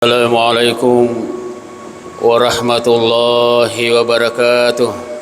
Assalamualaikum warahmatullahi wabarakatuh.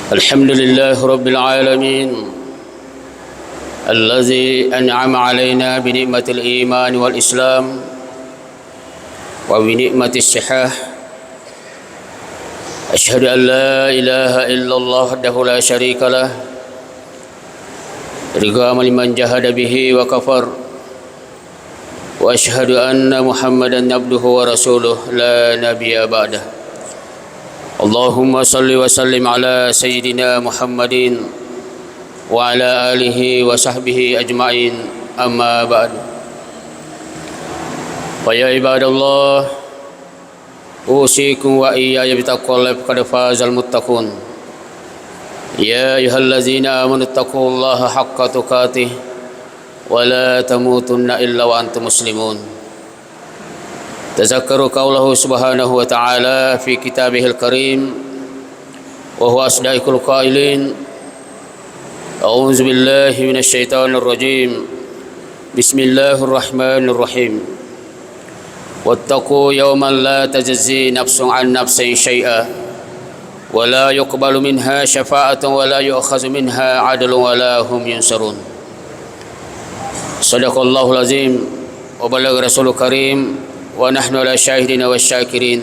Alhamdulillah Rabbil Alamin Allazi an'ama alaina bi ni'matil iman wal islam wa bi ni'matis sihah. Ashhadu an la ilaha illallah wahdahu la syarika lah righama liman jahada bihi wa kafar. Wa ashhadu anna Muhammadan abduhu wa rasuluh la nabiyya ba'dah. Allahumma salli wa sallim ala sayyidina Muhammadin wa ala alihi wa sahbihi ajma'in, amma ba'd. Fa ya ibadallah, usikum wa iyaya bitaqwallah, faqad fazal muttaqun. Ya ayyuhallazina amanu taqullaha haqqa tuqatih wa la tamutunna illa wa antum muslimun. تذكروا قوله سبحانه وتعالى في كتابه الكريم وهو أصدق القائلين أعوذ بالله من الشيطان الرجيم بسم الله الرحمن الرحيم واتقوا يوما لا تجزي نفس عن نفس شيئا ولا يقبل منها شفاعة ولا يؤخذ منها عدل ولا هم ينصرون صدق الله العظيم وبلغ رسول الكريم ونحن على الشاهدين والشاكرين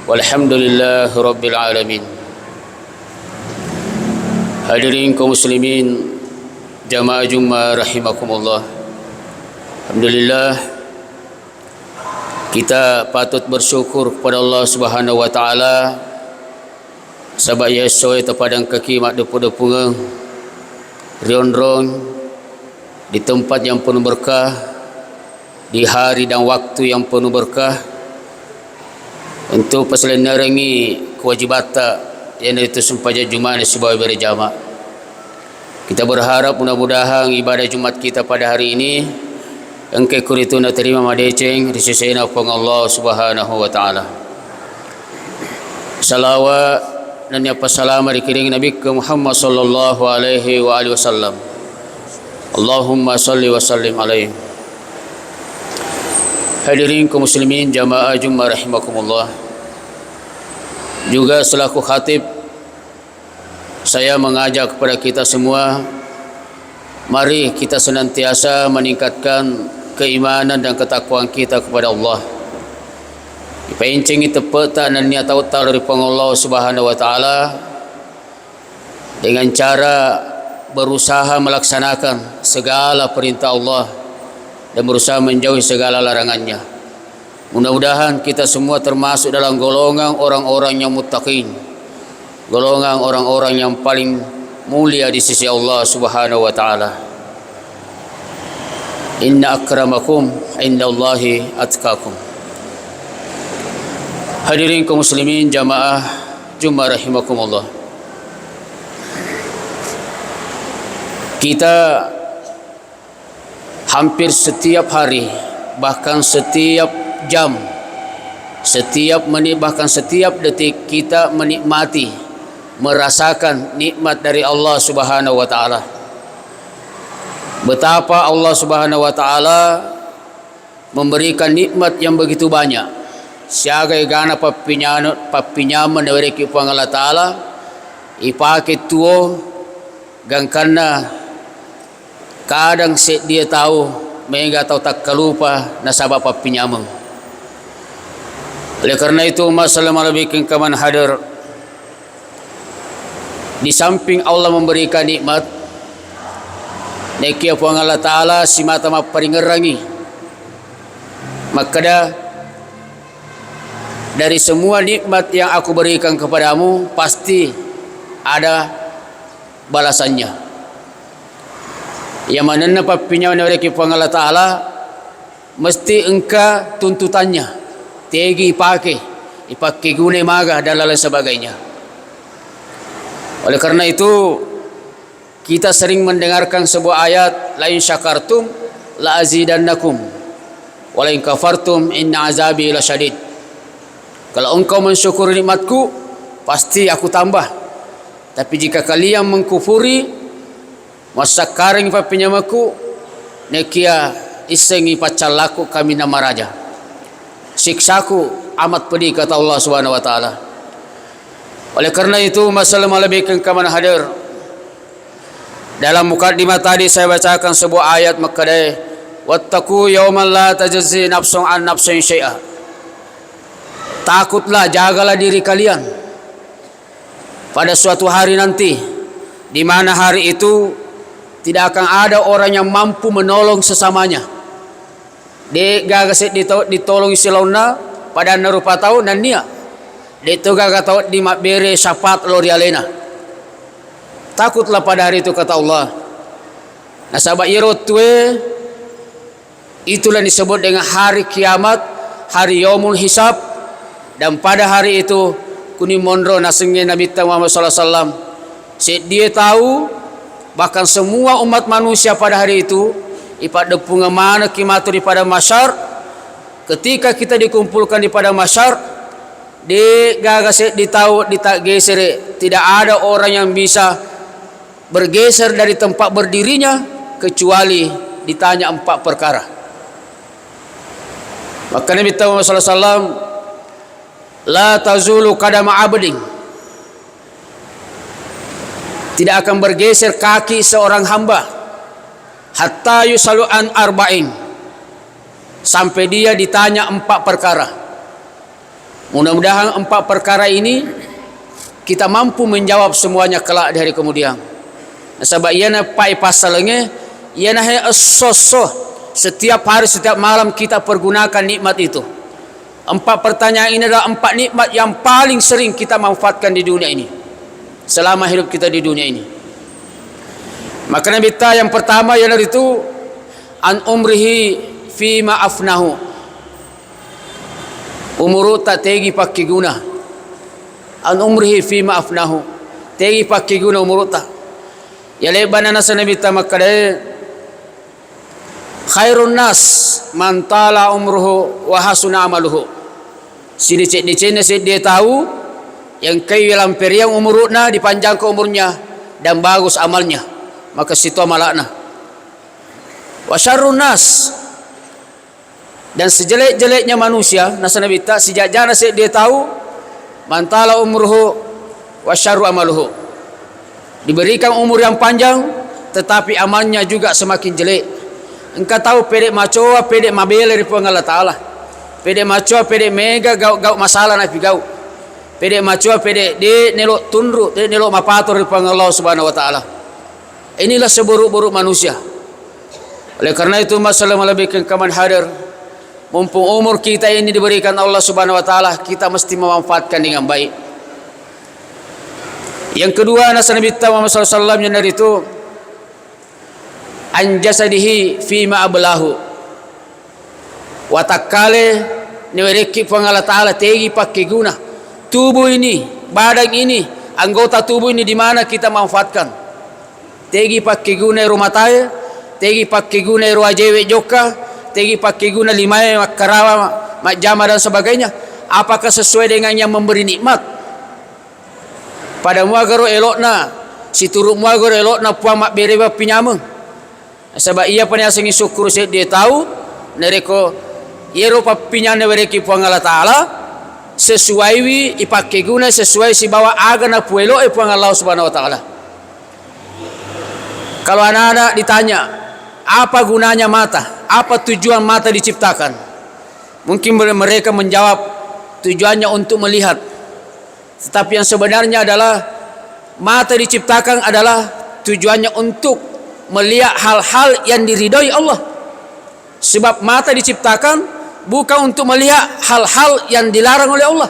والحمد لله رب العالمين. Hadirin kaum muslimin jamaah Jummah rahimakumullah. Alhamdulillah, kita patut bersyukur kepada Allah Subhanahu wa taala sebab ia soi terpadang kaki mak depu-depunga rion-ron di tempat yang penuh berkah, di hari dan waktu yang penuh berkah untuk perselenarangi kewajibatan yang itu sumpah Jumat sebuah berjamaah. Kita berharap mudah-mudahan ibadah Jumat kita pada hari ini engkau kuritu nak terima madeceng risisena pang Allah Subhanahu wa taala. Salawat dan apa salam dikiring Nabi Muhammad sallallahu alaihi wa alihi wasallam. Allahumma salli wa sallim alaihi. Hadirin kaum muslimin jamaah Jumat rahimakumullah. Juga selaku khatib, saya mengajak kepada kita semua, mari kita senantiasa meningkatkan keimanan dan ketakwaan kita kepada Allah. Ipaincengi tepetan dan niat tautal dari Allah Subhanahu wa taala dengan cara berusaha melaksanakan segala perintah Allah dan berusaha menjauhi segala larangannya. Mudah-mudahan kita semua termasuk dalam golongan orang-orang yang muttaqin, golongan orang-orang yang paling mulia di sisi Allah Subhanahu wa taala. Inna akramakum indallahi atqakum. Hadirin kaum muslimin jamaah Jumat rahimakumullah. Kita hampir setiap hari, bahkan setiap jam, setiap menit, bahkan setiap detik kita menikmati, merasakan nikmat dari Allah Subhanahu wa taala. Betapa Allah Subhanahu wa taala memberikan nikmat yang begitu banyak. Siagai gana papinyaman dari kipang Allah taala ipake tuo gangkana kadang set dia tahu mega tahu tak kalupa nasabah papinyaman. Oleh karena itu masalah malabikin kaman hadir, di samping Allah memberikan nikmat, nekia puang Allah Ta'ala si mata maparingerangi, maka dari semua nikmat yang aku berikan kepadamu pasti ada balasannya. Yang mana napapinya dari puang Allah Ta'ala mesti engkau tuntutannya tegi ipake gune maga dan lain sebagainya. Oleh karena itu kita sering mendengarkan sebuah ayat, la in syakartum la azidannakum wa la in kafartum inna azabi lasyadid. Kalau engkau mensyukuri nikmatku pasti aku tambah, tapi jika kalian mengkufuri masa karing papinyamaku nekia isengi pacalaku kami nama raja, siksaku amat pedih kata Allah Subhanahu wa taala. Oleh karena itu masalah malabikkan kaman hadir, dalam mukadimah tadi saya bacakan sebuah ayat makadai, wattaqu yawman la tajzi nafsun an nafsin syai'a. Takutlah, jagalah diri kalian pada suatu hari nanti, di mana hari itu tidak akan ada orang yang mampu menolong sesamanya. De gagaset ditolong silauna pada narupa tahu dan nia de itu gaga tahu di bere syafaat lorialena. Takutlah pada hari itu kata Allah. Nasabah irotwe itulah disebut dengan hari kiamat, hari yaumul hisab. Dan pada hari itu kuni mondro nasengnya Nabi Muhammad sallallahu alaihi wasallam, dia tahu bahkan semua umat manusia pada hari itu ipat depunga mana kimatu di pada masyar ketika kita dikumpulkan di padang mahsyar, geser, tidak ada orang yang bisa bergeser dari tempat berdirinya kecuali ditanya 4 perkara. Maka Nabi Muhammad SAW, la tazulu qadama abdin, tidak akan bergeser kaki seorang hamba hatta yusalu an arba'in, sampai dia ditanya 4 perkara. Mudah-mudahan 4 perkara ini kita mampu menjawab semuanya kelak di hari kemudian. Sebab iana pai pasalnya, iana sosoh setiap hari, setiap malam kita pergunakan nikmat itu. 4 pertanyaan ini adalah 4 nikmat yang paling sering kita manfaatkan di dunia ini, selama hidup kita di dunia ini. Maka Nabi yang pertama ialah itu an umrihi fima afnahu, umur tak tegi pakai guna. An umrihi fima afnahu, tegi pakai guna umur tak. Ya leban nasa Nabi maka khairun nas man tala umruhu wa hasuna amaluhu. Sidicet-dicetnya dia tahu yang kayu lamperiang umurna, dipanjangkan umurnya dan bagus amalnya, maka situ amalakna. Wa syarrun nas, dan sejelek-jeleknya manusia nasa Nabi sejak-jana dia tahu man tala umruhu wa syarru amaluhu, diberikan umur yang panjang tetapi amalnya juga semakin jelek. Engkau tahu pedek macoa, pedek mabele di Allah Ta'ala, pedek macoa, pedek mega gau masalah nabi gau, pedek macoa, pedek de nelok tundru, de nelok mapator di Allah Subhanahu Wa Ta'ala. Inilah seburuk-buruk manusia. Oleh karena itu masalah melebihkan kaman hadir, mumpung umur kita ini diberikan Allah Subhanahu Wa Ta'ala, kita mesti memanfaatkan dengan baik. Yang kedua, nasa Nabi Muhammad SAW yang dari itu an jasadihi fima ablahu, watakale niwereki Allah Ta'ala tegi pakai guna tubuh ini, badan ini, anggota tubuh ini di mana kita manfaatkan. Tegi pakai guna rumah taya, tegi pakai guna ruang jewe joka, tegi pakai guna limai makarawa makjama dan sebagainya. Apakah sesuai dengan yang memberi nikmat? Pada muagaro elokna, si turuk muagaro elokna puang mak bereba pinyameng. Sebab ia pernah sengi syukur dia tahu nereko ia rupa pinyane wereki puang Allah Ta'ala sesuai wi ipakai guna sesuai si bawa agana puelo puang Allah Subhanahu Wa Ta'ala. Kalau anak-anak ditanya apa gunanya mata, apa tujuan mata diciptakan, mungkin mereka menjawab tujuannya untuk melihat. Tetapi yang sebenarnya adalah mata diciptakan adalah tujuannya untuk melihat hal-hal yang diridhoi Allah. Sebab mata diciptakan bukan untuk melihat hal-hal yang dilarang oleh Allah.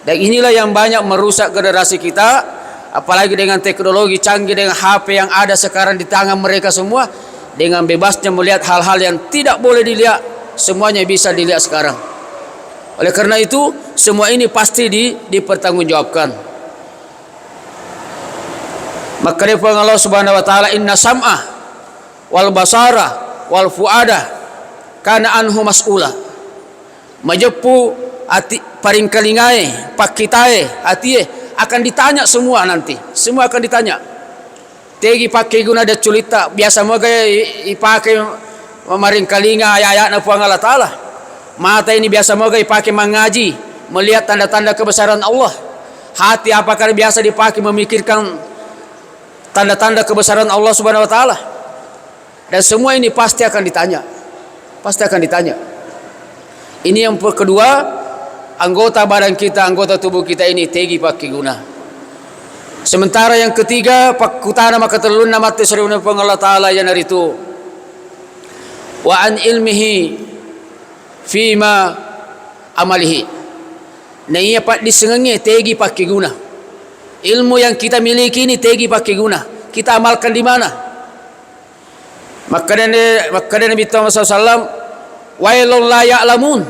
Dan inilah yang banyak merusak generasi kita, apalagi dengan teknologi canggih, dengan HP yang ada sekarang di tangan mereka semua, dengan bebasnya melihat hal-hal yang tidak boleh dilihat, semuanya bisa dilihat sekarang. Oleh karena itu semua ini pasti dipertanggungjawabkan. Maka dia Allah Subhanahu Wa Ta'ala, inna sam'ah wal basara wal fuada kana anhu mas'ula, majepu ati paring kalingae pakitae atie akan ditanya semua, nanti semua akan ditanya. Tegi pakai guna ada culita biasa moga ipakai maring kalinga ayat na puang Allah Ta'ala. Mata ini biasa moga ipakai mengaji, melihat tanda-tanda kebesaran Allah. Hati apakah biasa dipakai memikirkan tanda-tanda kebesaran Allah Subhanahu Wa Ta'ala. Dan semua ini pasti akan ditanya, pasti akan ditanya. Ini yang kedua, anggota badan kita, anggota tubuh kita ini tegi pakai guna. Sementara yang ketiga, pakutana maka telun nama tesruna Allah Ta'ala yang hari itu wa an ilmihi fima amalihi. Nah ia pak disengengi tegi pakai guna. Ilmu yang kita miliki ini tegi pakai guna, kita amalkan di mana? Maka Nabi Muhammad SAW, wailul la ya'lamun,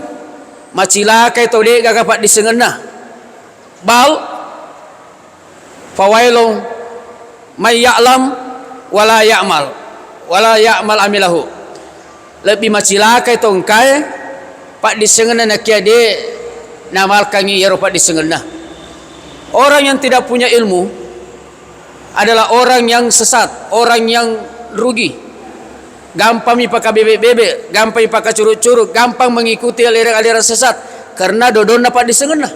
macilaka itu dia gak disengena. Bal fawailun may ya'lam wala ya'mal amilahu. Lebih macilaka itu engkai pak disengena nak kia de namalkangi ya pak disengena. Orang yang tidak punya ilmu adalah orang yang sesat, orang yang rugi. Gampang pakai bebek-bebek, gampang pakai curug-curug, gampang mengikuti aliran-aliran sesat karena dodon dapat disengena.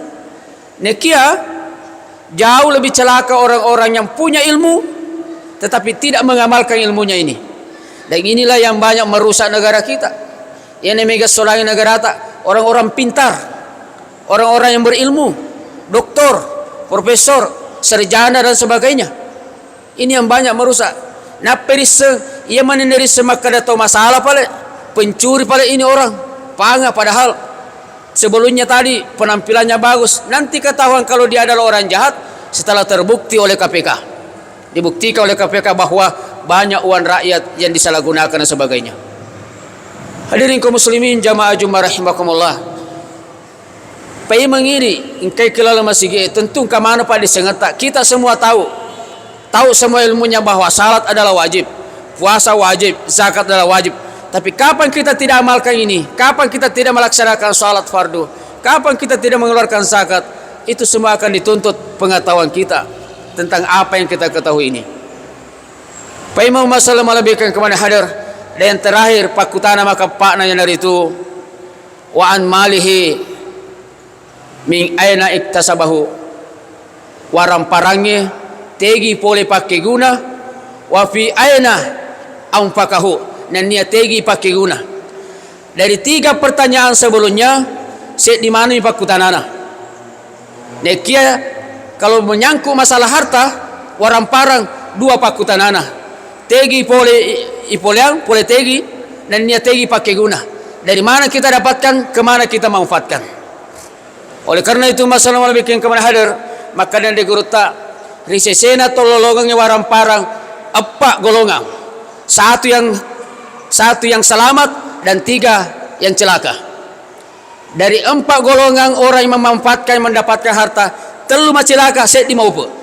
Nekia jauh lebih celaka orang-orang yang punya ilmu tetapi tidak mengamalkan ilmunya ini. Dan inilah yang banyak merusak negara kita. Yang mega solangi negara tak, orang-orang pintar, orang-orang yang berilmu, doktor, profesor, sarjana dan sebagainya. Ini yang banyak merusak. Naperise ia menendiri semaka datang masalah pale, pencuri pale ini orang, panga padahal sebelumnya tadi penampilannya bagus. Nanti ketahuan kalau dia adalah orang jahat setelah terbukti oleh KPK. Dibuktikan oleh KPK bahwa banyak uang rakyat yang disalahgunakan dan sebagainya. Hadirin kaum muslimin jamaah Jumat rahimakumullah. Pai mengiri ingkai kelala masih tentu ke mana pak disengeta. Kita semua tahu semua ilmunya bahwa salat adalah wajib, puasa wajib, zakat adalah wajib. Tapi kapan kita tidak amalkan ini? Kapan kita tidak melaksanakan salat fardu? Kapan kita tidak mengeluarkan zakat? Itu semua akan dituntut pengetahuan kita tentang apa yang kita ketahui ini. Pak Imam masalah melebihkan kemana hadir. Dan yang terakhir pakutana maka pak nanya dari itu wa an malihi min aina iktasabahu, waram parangnya tegi boleh pakai guna wa fi aina anfaqahu, dan dia tegi pakai guna. Dari 3 pertanyaan sebelumnya set di mana pakutanana. Nekia kalau menyangkut masalah harta waram parang 2 pakutanana. Tegi boleh ipoleang boleh tegi dan dia tegi pakai guna. Dari mana kita dapatkan, kemana kita manfaatkan. Oleh karena itu masalah bikin kemana hadir maka dan diguruta risesena tololongnya waram parang apa golongan. Satu yang selamat dan 3 yang celaka. Dari 4 golongan orang yang memanfaatkan mendapatkan harta, 3 macilaka set di maupe.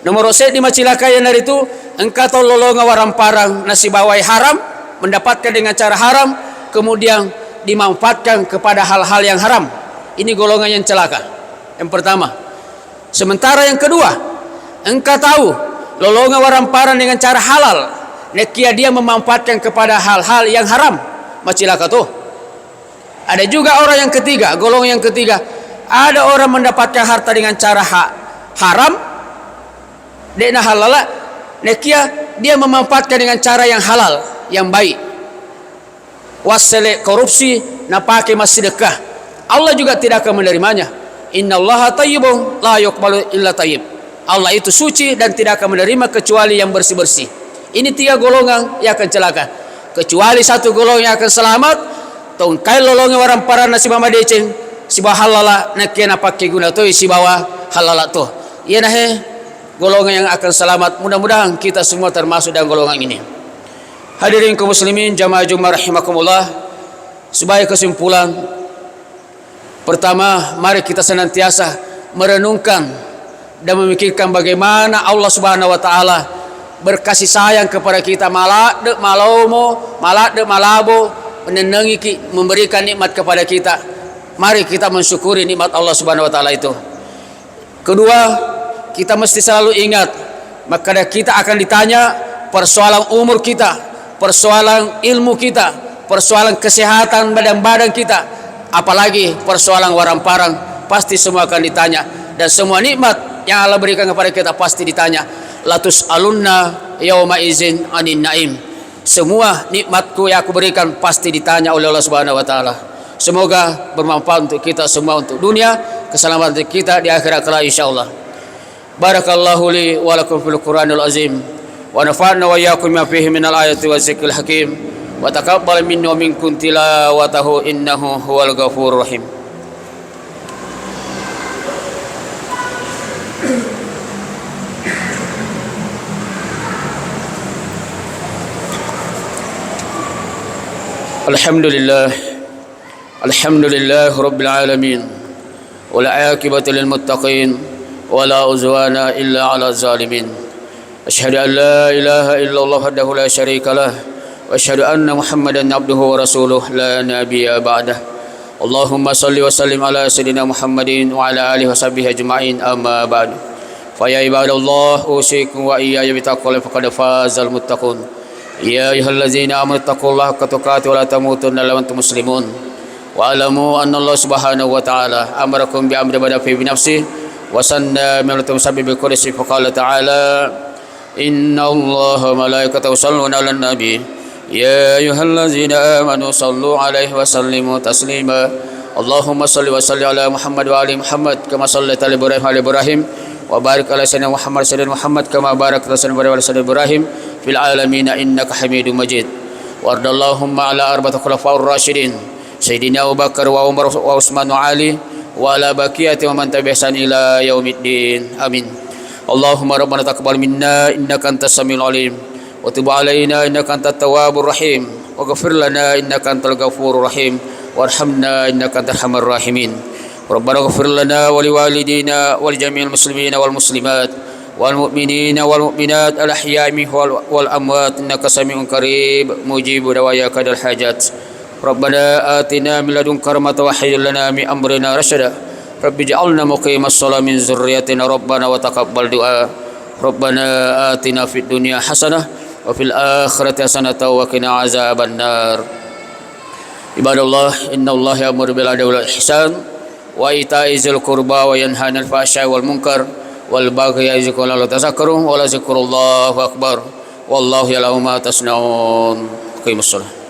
Nomor set di macilaka yang dari itu engkau tololongan waram parang nasi bawai haram, mendapatkan dengan cara haram, kemudian dimanfaatkan kepada hal-hal yang haram. Ini golongan yang celaka. Yang pertama. Sementara yang kedua, engkau tahu lolongan waram parang dengan cara halal, nekia dia memanfaatkan kepada hal-hal yang haram, macilaka tuh. Ada juga orang yang ketiga, golongan yang ketiga, ada orang mendapatkan harta dengan cara haram, dekna halala, nekia dia memanfaatkan dengan cara yang halal, yang baik. Wasele korupsi, napake sedekah, Allah juga tidak akan menerimanya. Innallaha thayyibun la yuqbalu illa thayyib. Allah itu suci dan tidak akan menerima kecuali yang bersih-bersih. Ini 3 golongan yang akan celaka. Kecuali 1 golongan yang akan selamat. Tongkai lolongan waram para nasi mama deceng, si bawa halala nakena pakai guna tu si bawa halala tu. Iya nah golongan yang akan selamat. Mudah-mudahan kita semua termasuk dalam golongan ini. Hadirin kaum muslimin jamaah Jumat rahimakumullah. Sebagai kesimpulan, pertama, mari kita senantiasa merenungkan dan memikirkan bagaimana Allah Subhanahu wa taala berkasih sayang kepada kita, malak de malomo, malak de malabo, menenangi, memberikan nikmat kepada kita. Mari kita mensyukuri nikmat Allah Subhanahu wa taala itu. Kedua, kita mesti selalu ingat maka kita akan ditanya persoalan umur kita, persoalan ilmu kita, persoalan kesehatan badan kita, apalagi persoalan waram parang, pasti semua akan ditanya. Dan semua nikmat yang Allah berikan kepada kita pasti ditanya. Latus alunna yauma izin anin naim. Semua nikmatku yang aku berikan pasti ditanya oleh Allah Subhanahu wa taala. Semoga bermanfaat untuk kita semua, untuk dunia, keselamatan kita di akhirat kelak insyaallah. Barakallahu li wa lakum fil Qur'anil azim wa nafa'na wa iyyakum ma fihi minal ayati wa zikril hakim wa taqabbal minna wa minkum tilawatahu innahu huwal ghafurur rahim. Alhamdulillah Rabbil alamin wal aqibatu lil muttaqin wala uzwana illa ala zalimin. Asyhadu an la ilaha illallah wahdahu la syarika lah wa asyhadu anna Muhammadan abduhu wa rasuluh la nabiyya ba'dah. اللهم صل وسلم على سيدنا محمد وعلى آله وصحبه أجمعين أما بعد فيا عباد الله أوصيكم وإياي بتقوى الله فقد فاز المتقون يا أيها الذين آمنوا اتقوا الله حق تقاته ولا تموتن إلا وأنتم مسلمون واعلموا أن الله سبحانه وتعالى أمركم بأمر بدأ فيه بنفسه وسنى من المسبب بكرسي فقال تعالى إن الله وملائكته يصلون على النبي يا أيها الذين آمنوا صلوا عليه وسلموا تسليما اللهم صل وسلم على محمد وعلى محمد كما صليت على إبراهيم وعلى إبراهيم وبارك على سيدنا محمد كما باركت على سيدنا إبراهيم وعلى سيدنا إبراهيم في العالمين إنك حميد مجيد وارض اللهم على أربعة خلفاء الراشدين سيدنا أبو بكر وعمر وعثمان وعلي وعلى بقية ومن تبعهم بإحسان إلى يوم الدين آمين اللهم ربنا تقبل منا إنك أنت السميع العليم وتب علينا إنك أنت التواب الرحيم واغفر لنا إنك أنت الغفور الرحيم وارحمنا إنك أنت أرحم الراحمين ربنا اغفر لنا ولوالدينا ولجميع المسلمين والمسلمات والمؤمنين والمؤمنات الأحياء منهم والأموات إنك سميع قريب مجيب دعواك الحاجات ربنا آتنا من لدنك رحمة وهيئ لنا من أمرنا رشدا رب اجعلنا مقيم الصلاة من ذريتنا ربنا وتقبل دعاء ربنا آتنا في الدنيا حسنة وفي الآخرة حسنة وقنا عذاب النار عباد الله إن الله يأمر بالعدل والإحسان وإيتاء ذي القربى وينهى عن الفحشاء والمنكر والبغي يعظكم لعلكم تذكرون ولذكر الله أكبر والله يعلم ما تصنعون قيموا الصلاة